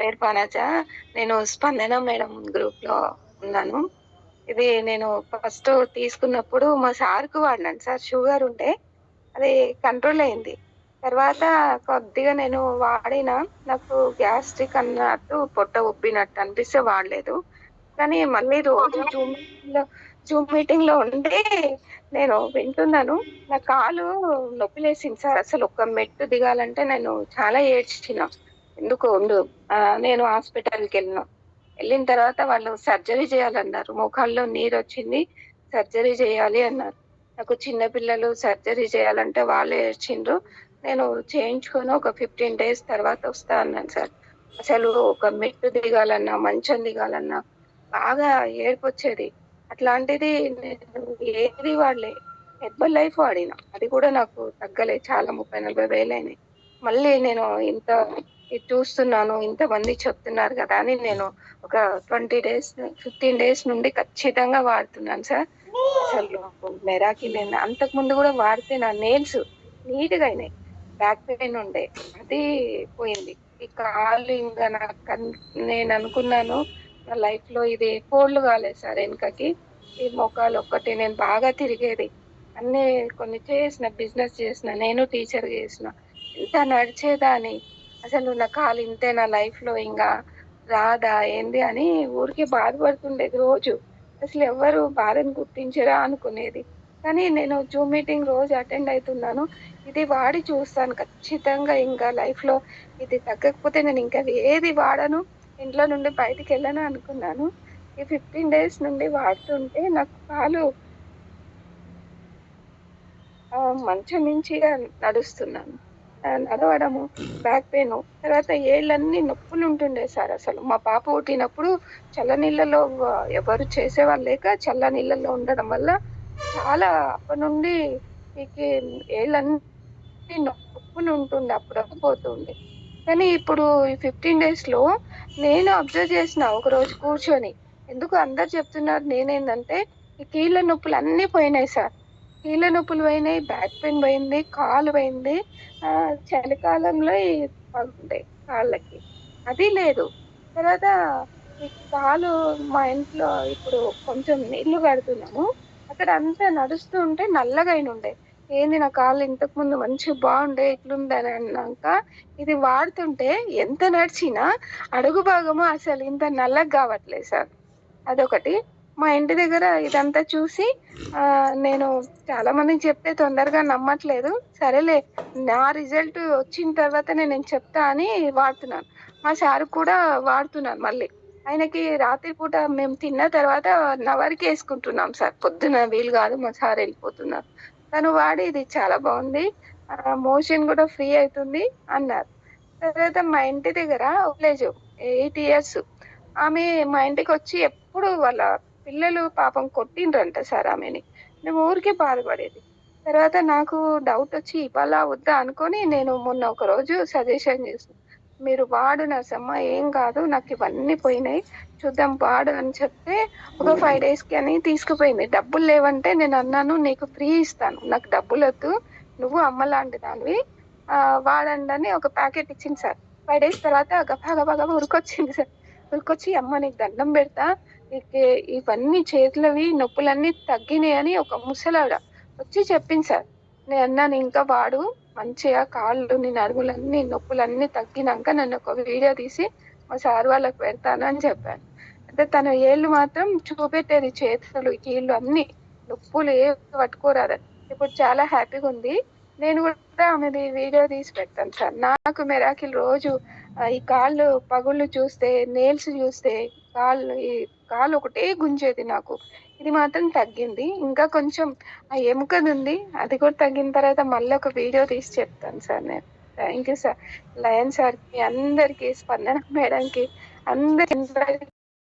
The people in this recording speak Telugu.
పేరు పనజ. నేను స్పందన మేడం గ్రూప్‌లో ఉన్నాను. ఇది నేను ఫస్ట్ తీసుకున్నప్పుడు మా సార్‌కి వాడినాను సార్. షుగర్ ఉంటే అది కంట్రోల్ అయింది. తర్వాత కొద్దిగా నేను వాడినా నాకు గ్యాస్ట్రిక్ అన్నట్టు పొట్ట ఉబ్బినట్టు అనిపిస్తే వాడలేదు. కానీ మళ్ళీ రోజు జూమ్ మీటింగ్‌లో ఉండి నేను వింటున్నాను. నా కాలు నొప్పిలేసింది సార్. అసలు ఒక్క మెట్టు దిగాలంటే నేను చాలా ఏడ్చిన. ఎందుకో ఉండు నేను హాస్పిటల్‌కెళ్ళినా. ఎళ్ళిన తర్వాత వాళ్ళు సర్జరీ చేయాలన్నారు. మోకాల్లో నీరొచ్చింది. సర్జరీ చేయాలి అన్నారు. నాకు చిన్న పిల్లలు సర్జరీ చేయాలంటే వాళ్ళే ఏడ్చిండ్రు. నేను చేయించుకొని ఒక 15 డేస్ తర్వాత వస్తా అన్నాను సార్. అసలు ఒక మెట్టు దిగాలన్నా, మంచం దిగాలన్నా బాగా ఏడుపొచ్చేది. అట్లాంటిది నేను ఏది వాడలే. హెర్బల్ లైఫ్ వాడినా. అది కూడా నాకు తగ్గలే. చాలా 30, 40 వేలయినాయి. మళ్ళీ నేను ఇంత ఇది చూస్తున్నాను, ఇంతమంది చెప్తున్నారు గదా! అని నేను ఒక 20 డేస్, 15 డేస్ నుండి ఖచ్చితంగా వాడుతున్నాను సార్. అసలు మిరాకిల్ ఏంది. అంతకుముందు గూడా వాడితే నా నెయిల్స్ నీట్‌గా అయినాయి. బ్యాక్ పెయిన్ ఉండే. అది పోయింది. ఈ కాళ్ళు ఇంగ నేననుకున్నాను నా లైఫ్‌లో ఇది కోల్డ్ కాలేదు సార్ ఎనకకి. ఈ మోకాలొక్కటి నేను బాగా తిరిగేది. అన్నీ కొన్ని చేసిన, బిజినెస్ చేసిన, నేను టీచర్‌గా చేసిన. ఎంత నడిచేదాన్ని. అసలు నా కాలు ఇంతే నా లైఫ్‌లో ఇంగా రాదా ఏంది అని ఊరికే బాధపడుతుండేది రోజు. అసలెవ్వరు బాధను గుర్తించరా అనుకునేది. కానీ నేను జూమ్ మీటింగ్ రోజు అటెండ్ అయితున్నాను. ఇది వాడి చూస్తాను ఖచ్చితంగా ఇంకా లైఫ్‌లో ఇది తగ్గకపోతే నేనింక ఏది వాడను. ఇంట్లో నుండి బయటికెళ్ళను అనుకున్నాను. ఈ 15 డేస్ నుండి వాడుతుంటే నాకు కాలు మంచం మించిగా నడుస్తున్నాను. నడవడము, బ్యాక్ పెయిను, తర్వాత ఏళ్ళన్నీ నొప్పులుంటుండే సార్ అసలు. మా పాప పుట్టినప్పుడు చల్లనీళ్ళలో ఎవరు చేసేవాళ్ళు లేక చల్లనీళ్ళలో ఉండడం వల్ల చాలా అప్పటినుండి ఈకి ఏళ్ళన్నీ నొప్పులుంటుండే అప్పుడప్పుడు పోతుండే. కానీ ఇప్పుడు ఈ 15 డేస్‌లో నేను అబ్జర్వ్ చేసిన ఒకరోజు కూర్చొని. ఎందుకు అందరూ చెప్తున్నారు నేనేందంటే, ఈ కీళ్ళ నొప్పులన్నీ పోయినాయి సార్. కీళ్ళ నొప్పులు పోయినాయి, బ్యాక్ పెయిన్ పోయింది, కాలు పోయింది. చలికాలంలో ఈ పగుంటాయి కాళ్ళకి. అది లేదు. తర్వాత ఈ కాలు మా ఇంట్లో ఇప్పుడు కొంచెం ఇల్లు కడుతున్నాము. అక్కడ అంతా నడుస్తూ ఉంటే నల్లగయినుండే. ఏంది నా కాళ్ళు ఇంతకుముందు మంచిగా బాగుండే ఇట్లుందని అన్నాక ఇది వాడుతుంటే ఎంత నడిచినా అడుగు భాగము అసలు ఇంత నల్లగా కావట్లేదు సార్. అదొకటి. మా ఇంటి దగ్గర ఇదంతా చూసి నేను చాలా మందికి చెప్తే తొందరగా నమ్మట్లేదు. సరేలే నా రిజల్ట్ వచ్చిన తర్వాతనే నేను చెప్తా అని వాడుతున్నాను. మా సారు కూడా వాడుతున్నారు మళ్ళీ. ఆయనకి రాత్రి పూట మేము తిన్న తర్వాత నవరికేసుకుంటున్నాం సార్. పొద్దున వీలు కాదు మా సార్ ఎళ్ళిపోతున్నారు. తను వాడి ఇది చాలా బావుంది. మోషన్ గూడా ఫ్రీ అయితుంది అన్నారు. తర్వాత మా ఇంటి దగ్గర విలేజ్ 8 ఇయర్స్ ఆమె మా ఇంటికొచ్చి ఎప్పుడు వాళ్ళ పిల్లలు పాపం కొట్టిండ్రంట సార్ ఆమెని. మేము ఊరికే బాధపడేది. తర్వాత నాకు డౌటొచ్చి ఇవ్వాలా? వద్దా? అనుకోని నేను మొన్న ఒకరోజు సజెషన్ చేసిన. "మీరు వాడు నర్సమ్మ ఏం కాదు. నాకివన్నీ పోయినాయి. చూద్దాం వాడు" అని చెప్తే ఒక 5 డేస్‌కి అని తీసుకుపోయింది. డబ్బులు లేవంటే నేనన్నాను, "నీకు ఫ్రీ ఇస్తాను. నాకు డబ్బులొద్దు. నువ్వు అమ్మ లాంటి దానివి. వాడండని" ఒక ప్యాకెట్ ఇచ్చింది సార్. 5 డేస్ తర్వాత గబా గబా గబా ఉరికొచ్చింది సార్. ఉరికొచ్చి "అమ్మ నీకు దండం పెడతా. నీకే ఇవన్నీ చేతులవి నొప్పులన్నీ తగ్గినాయని" ఒక ముసలావిడ వచ్చి చెప్పింది సార్. నేనన్నాను "ఇంకా వాడు మంచిగా కాళ్ళు నీ నడుములన్నీ నొప్పులన్నీ తగ్గినంక నన్నొక వీడియో తీసి మా సార్ వాళ్ళకి పెడతాను" అని చెప్పాను. అయితే తన ఏళ్ళు మాత్రం చూపెట్టేది చేతులు, కీళ్ళు అన్నీ. నొప్పులు ఏవి పట్టుకోరాదని. ఇప్పుడు చాలా హ్యాపీగుంది. నేను గూడా ఆమెది వీడియో తీసి పెడతాను సార్. నాకు మిరాకిల్ రోజు ఈ కాళ్ళు పగుళ్ళు చూస్తే, నెయిల్స్ చూస్తే ఈ కాలు ఒకటే గుంజేది నాకు. ఇది మాత్రం తగ్గింది. ఇంకా కొంచెం ఆ ఎముకదుంది. అది కూడా తగ్గిన తర్వాత మళ్ళీ ఒక వీడియో తీసి చెప్తాను సార్ నేను. Thank you sir. లయన్ సార్‌కి, అందరికి, స్పందన మేడంకి అందరికి